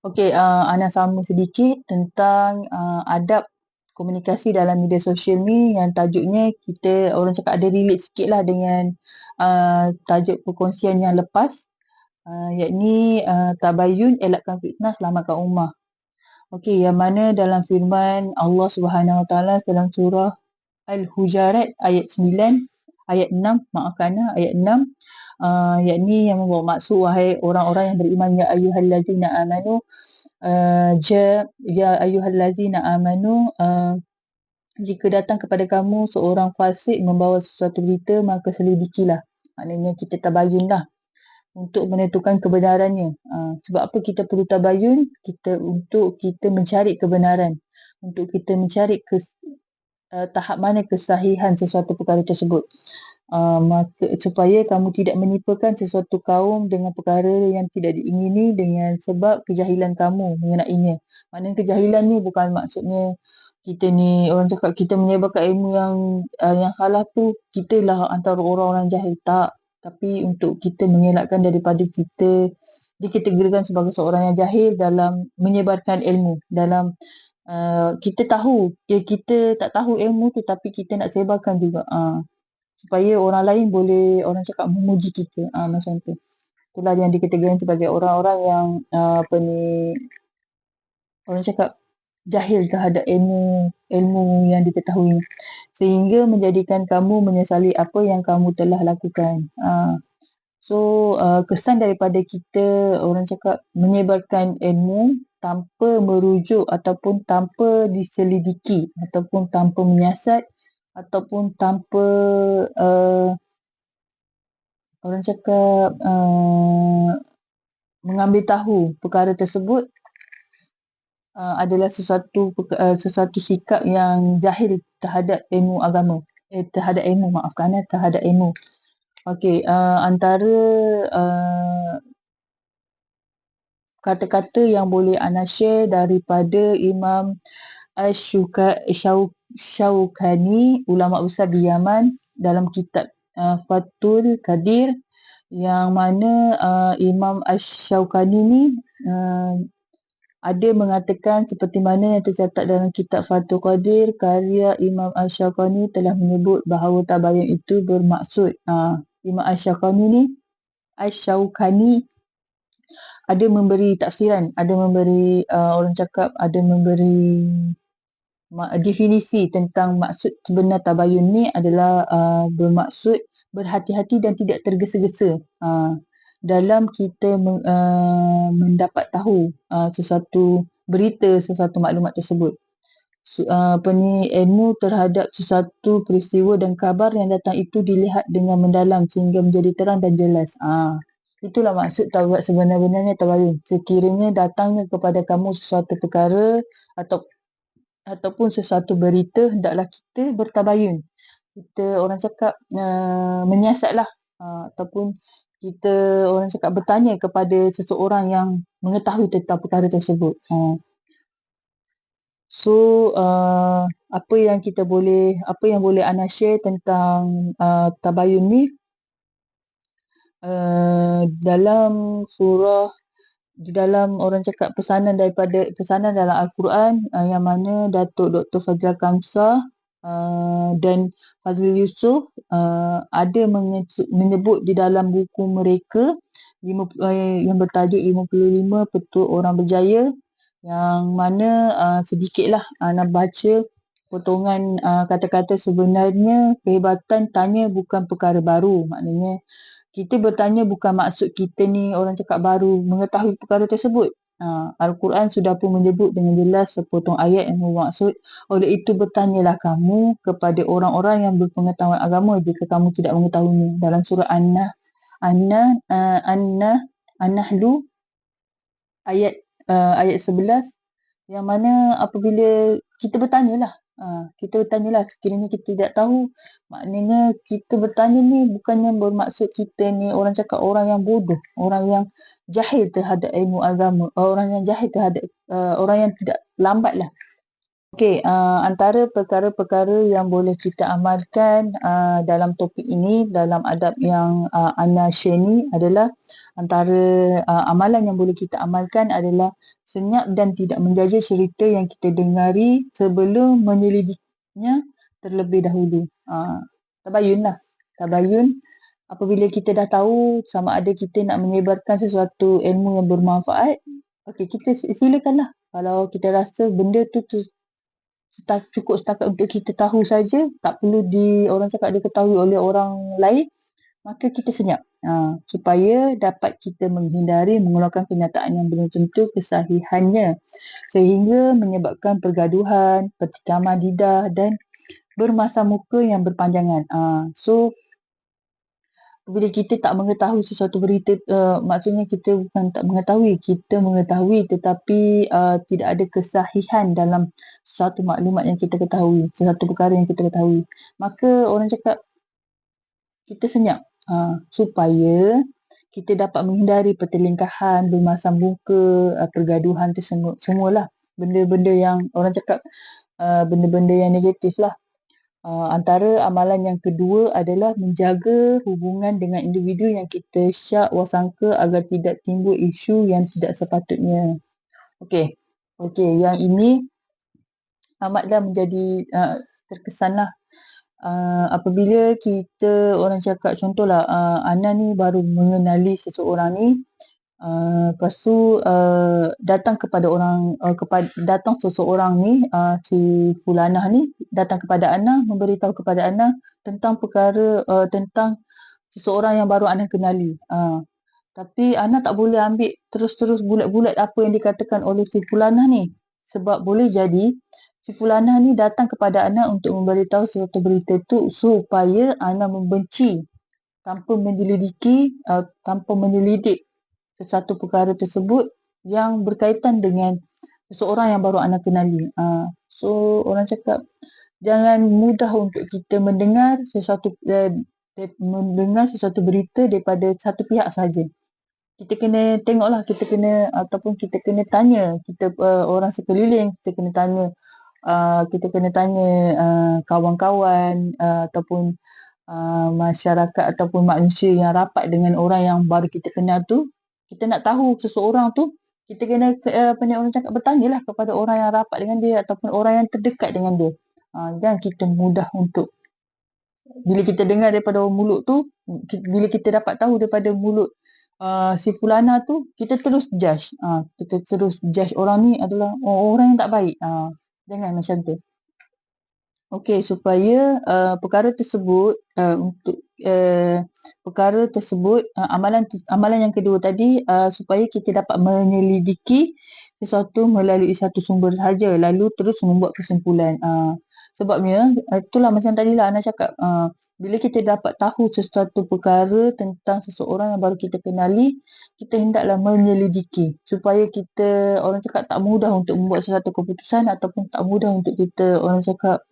Okey, Ana sambung sedikit tentang adab komunikasi dalam media sosial ni, yang tajuknya kita orang cakap ada relate sikit lah dengan tajuk perkongsian yang lepas, yakni tabayun, elakkan fitnah, selamatkan ummah. Okey, yang mana dalam firman Allah Subhanahu Wa Taala dalam surah Al-Hujarat ayat 9, ayat 6, maafkan ayat 6, yakni yang membawa maksud, wahai orang-orang yang beriman, ya ayyuhallazina amanu, ya ayyuhallazina amanu, jika datang kepada kamu seorang fasik membawa sesuatu berita, maka selidikilah. Maknanya kita tabayunlah untuk menentukan kebenarannya. Sebab apa kita perlu tabayun? Untuk kita mencari kebenaran, untuk kita mencari tahap mana kesahihan sesuatu perkara tersebut. Maka supaya kamu tidak menipukan sesuatu kaum dengan perkara yang tidak diingini dengan sebab kejahilan kamu mengenainya. Maknanya kejahilan ni bukan maksudnya kita ni orang cakap kita menyebarkan ilmu yang salah tu, kita lah antara orang-orang jahil. Tak. Tapi untuk kita mengelakkan daripada kita dikategorikan sebagai seorang yang jahil dalam menyebarkan ilmu, dalam kita tahu, kita tak tahu ilmu tu tapi kita nak sebarkan juga, supaya orang lain boleh, orang cakap, memuji kita, macam tu. Itulah yang dikategorikan sebagai orang-orang yang apa ni, orang cakap jahil terhadap ilmu yang diketahui, sehingga menjadikan kamu menyesali apa yang kamu telah lakukan. Kesan daripada kita, orang cakap, menyebarkan ilmu tanpa merujuk ataupun tanpa diselidiki ataupun tanpa menyiasat ataupun tanpa orang cakap mengambil tahu perkara tersebut, adalah sesuatu sikap yang jahil terhadap ilmu agama, terhadap ilmu. Okey, antara kata-kata yang boleh Ana share daripada Imam Ash-Shawkani, ulama besar di Yaman, dalam kitab Fathul Qadir, yang mana Imam Ash-Shawkani ni ada mengatakan seperti mana yang tercatat dalam kitab Fathul Qadir, karya Imam Ash-Shawkani telah menyebut bahawa tabayun itu bermaksud, Imam Ash-Shawkani ada memberi tafsiran, ada memberi orang cakap, ada memberi definisi tentang maksud sebenar tabayun ni adalah bermaksud berhati-hati dan tidak tergesa-gesa dalam kita mendapat tahu sesuatu berita, sesuatu maklumat tersebut. Ilmu terhadap sesuatu peristiwa dan kabar yang datang itu dilihat dengan mendalam sehingga menjadi terang dan jelas. Itulah maksud sebenar-benarnya tabayun. Sekiranya datangnya kepada kamu sesuatu perkara ataupun sesuatu berita, hendaklah kita bertabayun. Kita, orang cakap, menyiasatlah, ataupun kita, orang cakap, bertanya kepada seseorang yang mengetahui tentang perkara tersebut. Apa yang boleh Ana share tentang tabayun ni, dalam surah, di dalam, orang cakap, pesanan dalam Al-Quran, yang mana Datuk Dr. Fazlul Kamsah dan Fazlul Yusof ada menyebut di dalam buku mereka yang bertajuk 55 Petua Orang Berjaya, yang mana sedikitlah Ana baca potongan kata-kata. Sebenarnya kehebatan tanya bukan perkara baru. Maknanya kita bertanya bukan maksud kita ni, orang cakap, baru mengetahui perkara tersebut. Al-Quran sudah pun menyebut dengan jelas sepotong ayat yang bermaksud, oleh itu bertanyalah kamu kepada orang-orang yang berpengetahuan agama jika kamu tidak mengetahuinya. Dalam surah An-Nahlu ayat 11, yang mana apabila kita bertanyalah, sekiranya kita tidak tahu, maknanya kita bertanya ni bukannya bermaksud kita ni, orang cakap, orang yang bodoh, orang yang jahil terhadap ilmu agama, orang yang jahil terhadap orang yang tidak lambatlah Okey, antara perkara-perkara yang boleh kita amalkan dalam topik ini, dalam adab yang Ana share ni adalah antara amalan yang boleh kita amalkan adalah senyap dan tidak menjaja cerita yang kita dengari sebelum menyelidikinya terlebih dahulu. Tabayunlah. Tabayun apabila kita dah tahu sama ada kita nak menyebarkan sesuatu ilmu yang bermanfaat, okey, kita silakanlah. Kalau kita rasa benda tu cukup setakat untuk kita tahu saja, tak perlu orang cakap diketahui oleh orang lain, maka kita senyap. Supaya dapat kita menghindari mengeluarkan kenyataan yang belum tentu kesahihannya sehingga menyebabkan pergaduhan, pertikaman lidah dan bermasa muka yang berpanjangan. So bila kita tak mengetahui sesuatu berita, maksudnya kita bukan tak mengetahui, kita mengetahui tetapi tidak ada kesahihan dalam sesuatu maklumat yang kita ketahui, sesuatu perkara yang kita ketahui. Maka orang cakap kita senyap supaya kita dapat menghindari pertelingkahan, bermasam muka, pergaduhan tu semualah. Benda-benda yang orang cakap benda-benda yang negatif lah. Antara amalan yang kedua adalah menjaga hubungan dengan individu yang kita syak wasangka agar tidak timbul isu yang tidak sepatutnya. Okey. Okey, yang ini amatlah menjadi terkesanlah. Apabila kita orang cakap contohlah Ana ni baru mengenali seseorang ni, lepas tu datang kepada orang datang seseorang ni, si Fulanah ni datang kepada Ana, memberitahu kepada Ana tentang perkara tentang seseorang yang baru Ana kenali. Tapi Ana tak boleh ambil terus-terus bulat-bulat apa yang dikatakan oleh si Fulanah ni, sebab boleh jadi si Fulanah ni datang kepada Ana untuk memberitahu sesuatu berita tu supaya Ana membenci tanpa menyelidiki, tanpa menyelidik sesuatu perkara tersebut yang berkaitan dengan seseorang yang baru Ana kenali. So orang cakap jangan mudah untuk kita mendengar sesuatu berita daripada satu pihak saja. Kita kena tengoklah, kita kena ataupun kita kena tanya kita orang sekeliling, kita kena tanya kawan-kawan ataupun masyarakat ataupun manusia yang rapat dengan orang yang baru kita kenal tu. Kita nak tahu seseorang tu, kita kena orang cakap bertanyalah kepada orang yang rapat dengan dia ataupun orang yang terdekat dengan dia. Jangan kita mudah untuk bila kita dengar daripada mulut tu, bila kita dapat tahu daripada mulut si Fulana tu, kita terus judge. Kita terus judge orang ni adalah orang yang tak baik. Jangan macam tu. Okey, supaya perkara tersebut amalan yang kedua tadi supaya kita dapat menyelidiki sesuatu melalui satu sumber sahaja lalu terus membuat kesimpulan. Sebabnya itulah macam tadilah Ana cakap, bila kita dapat tahu sesuatu perkara tentang seseorang yang baru kita kenali, kita hendaklah menyelidiki supaya kita orang cakap tak mudah untuk membuat sesuatu keputusan ataupun tak mudah untuk kita orang cakap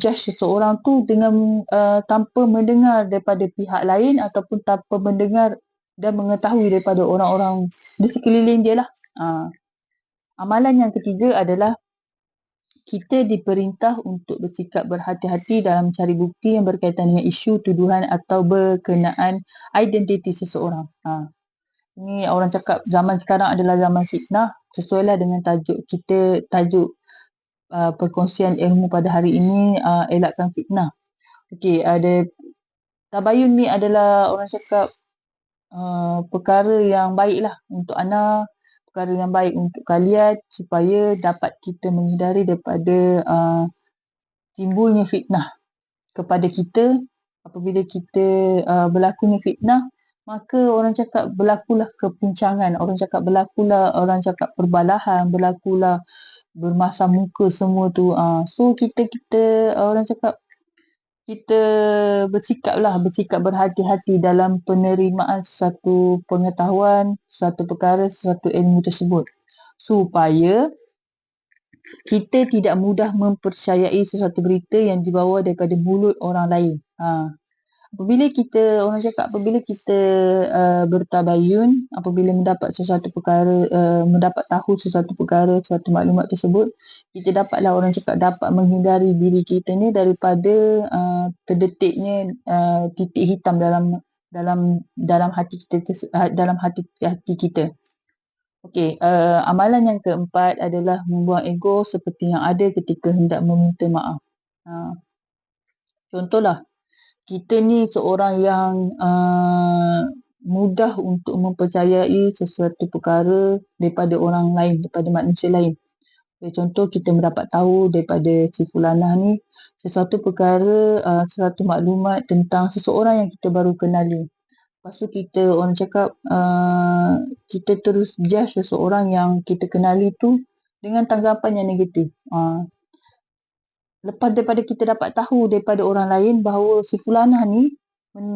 judge seseorang tu dengan tanpa mendengar daripada pihak lain ataupun tanpa mendengar dan mengetahui daripada orang-orang di sekeliling dia lah. Amalan yang ketiga adalah kita diperintah untuk bersikap berhati-hati dalam mencari bukti yang berkaitan dengan isu, tuduhan atau berkenaan identiti seseorang. Ini orang cakap zaman sekarang adalah zaman fitnah, sesuailah dengan tajuk perkongsian ilmu pada hari ini, elakkan fitnah. Okey, ada tabayun ni adalah orang cakap perkara yang baiklah untuk Ana, perkara yang baik untuk kalian supaya dapat kita menghindari daripada timbulnya fitnah kepada kita. Apabila kita berlakunya fitnah, maka orang cakap berlakulah kepincangan, orang cakap perbalahan, berlakulah bermasam muka semua tu. So kita orang cakap kita bersikap berhati-hati dalam penerimaan satu pengetahuan, satu perkara, satu ilmu tersebut supaya kita tidak mudah mempercayai sesuatu berita yang dibawa daripada mulut orang lain. apabila kita bertabayun, apabila mendapat sesuatu perkara, mendapat tahu sesuatu perkara, sesuatu maklumat tersebut, kita dapatlah, orang cakap, dapat menghindari diri kita ni daripada terdetiknya titik hitam dalam hati kita, dalam hati kita. Okey, amalan yang keempat adalah membuang ego seperti yang ada ketika hendak meminta maaf. Contohlah, kita ni seorang yang mudah untuk mempercayai sesuatu perkara daripada orang lain, daripada manusia lain. Contoh, kita mendapat tahu daripada si fulanah ni sesuatu perkara, sesuatu maklumat tentang seseorang yang kita baru kenali. Lepas tu kita, orang cakap, kita terus judge seseorang yang kita kenali tu dengan tanggapan yang negatif. Lepas daripada kita dapat tahu daripada orang lain bahawa si fulanah ni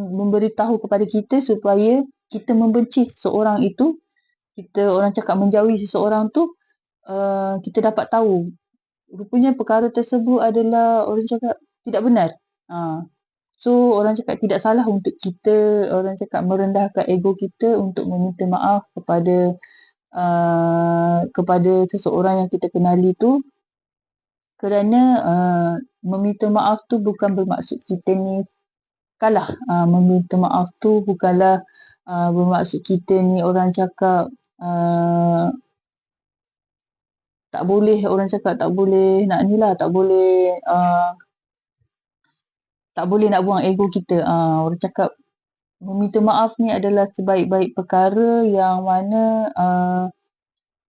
memberitahu kepada kita supaya kita membenci seseorang itu, kita, orang cakap, menjauhi seseorang tu, kita dapat tahu rupanya perkara tersebut adalah, orang cakap, tidak benar. So, orang cakap, tidak salah untuk kita, orang cakap, merendahkan ego kita untuk meminta maaf kepada seseorang yang kita kenali tu, kerana meminta maaf tu bukan bermaksud kita ni kalah. Meminta maaf tu bukanlah bermaksud kita ni, orang cakap, tak boleh, orang cakap, tak boleh nak ni lah, tak boleh nak buang ego kita. Orang cakap, meminta maaf ni adalah sebaik-baik perkara yang mana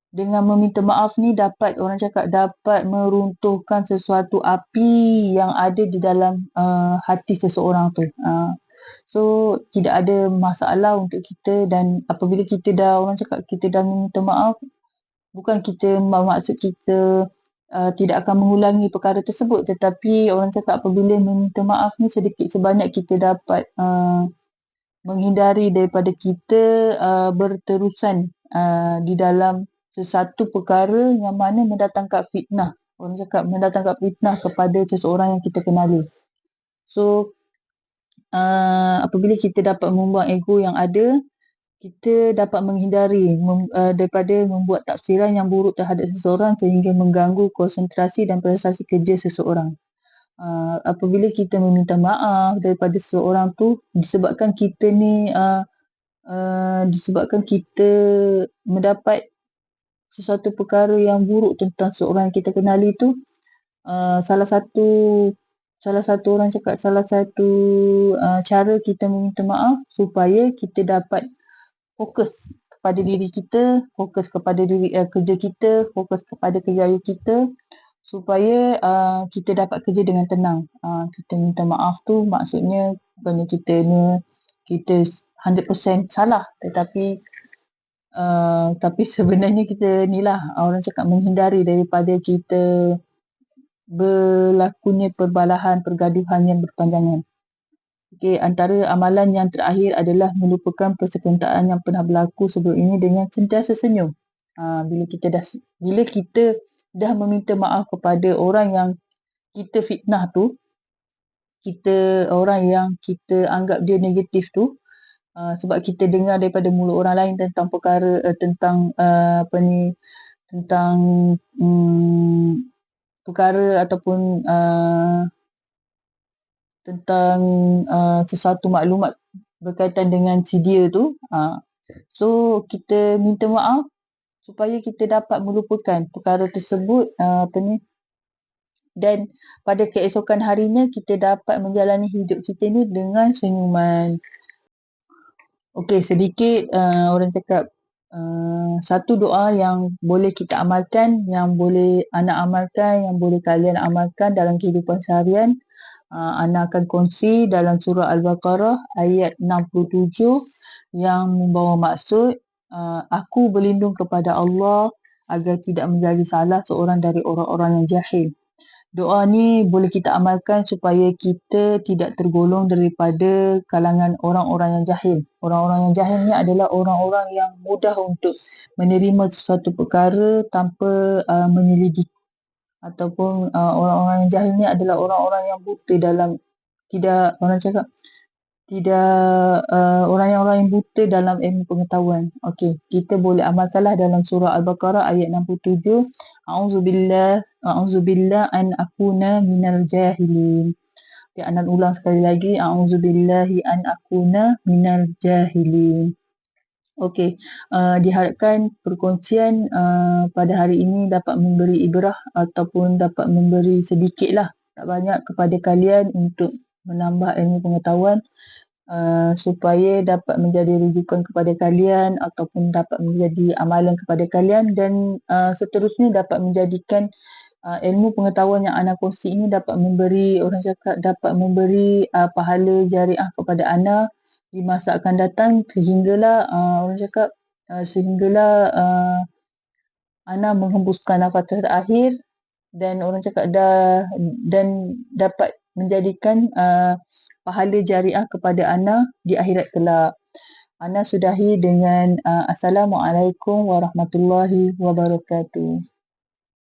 dengan meminta maaf ni dapat, orang cakap, dapat meruntuhkan sesuatu api yang ada di dalam hati seseorang tu. So, tidak ada masalah untuk kita, dan apabila kita dah, orang cakap, kita dah meminta maaf, bukan kita bermaksud kita tidak akan mengulangi perkara tersebut, tetapi orang cakap, apabila meminta maaf ni sedikit sebanyak kita dapat menghindari daripada kita berterusan di dalam sesuatu perkara yang mana mendatangkan fitnah. Orang cakap, mendatangkan fitnah kepada seseorang yang kita kenali. So, apabila kita dapat membuang ego yang ada, kita dapat menghindari daripada membuat tafsiran yang buruk terhadap seseorang sehingga mengganggu konsentrasi dan prestasi kerja seseorang. Apabila kita meminta maaf daripada seseorang tu, disebabkan kita ni disebabkan kita mendapat sesuatu perkara yang buruk tentang seorang yang kita kenali tu, salah satu orang cakap, salah satu cara kita meminta maaf supaya kita dapat fokus kepada diri kita, fokus kepada kerja kita, fokus kepada kerjaya kita, supaya kita dapat kerja dengan tenang. Kita minta maaf tu maksudnya bukannya kita 100% salah, tetapi sebenarnya kita ni lah, orang cakap, menghindari daripada kita berlakunya perbalahan, pergaduhan yang berpanjangan. Okey, antara amalan yang terakhir adalah melupakan persekentaan yang pernah berlaku sebelum ini dengan sentiasa senyum. Bila kita dah meminta maaf kepada orang yang kita fitnah tu, orang yang kita anggap dia negatif tu, sebab kita dengar daripada mulut orang lain tentang perkara, tentang perkara ataupun tentang sesuatu maklumat berkaitan dengan si dia tu. So, kita minta maaf supaya kita dapat melupakan perkara tersebut, dan pada keesokan harinya kita dapat menjalani hidup kita ni dengan senyuman. Okey, sedikit orang cakap, satu doa yang boleh kita amalkan, yang boleh Ana amalkan, yang boleh kalian amalkan dalam kehidupan seharian. Ana akan kongsi dalam surah Al-Baqarah ayat 67 yang membawa maksud, aku berlindung kepada Allah agar tidak menjadi salah seorang dari orang-orang yang jahil. Doa ni boleh kita amalkan supaya kita tidak tergolong daripada kalangan orang-orang yang jahil. Orang-orang yang jahil ni adalah orang-orang yang mudah untuk menerima sesuatu perkara tanpa menyelidiki. Ataupun orang-orang yang jahil ni adalah orang-orang yang buta dalam, tidak, orang cakap, tidak orang yang buta dalam ilmu pengetahuan. Okey, kita boleh amalkanlah dalam surah Al-Baqarah ayat 67. A'udzubillah an akuna minal jahilin. Okay, Anan ulang sekali lagi. A'udzubillahi an akuna minal jahilin. Okey, diharapkan perkongsian pada hari ini dapat memberi ibrah ataupun dapat memberi sedikitlah, tak banyak, kepada kalian untuk menambah ilmu pengetahuan supaya dapat menjadi rujukan kepada kalian ataupun dapat menjadi amalan kepada kalian dan seterusnya dapat menjadikan ilmu pengetahuan yang Ana kongsi ini dapat memberi, orang cakap, dapat memberi pahala jariah kepada Ana di masa akan datang sehinggalah orang cakap sehinggalah Ana menghembuskan nafas terakhir dan orang cakap dan dapat menjadikan pahala jariah kepada Ana di akhirat kelak. Ana sudahi dengan Assalamualaikum warahmatullahi wabarakatuh.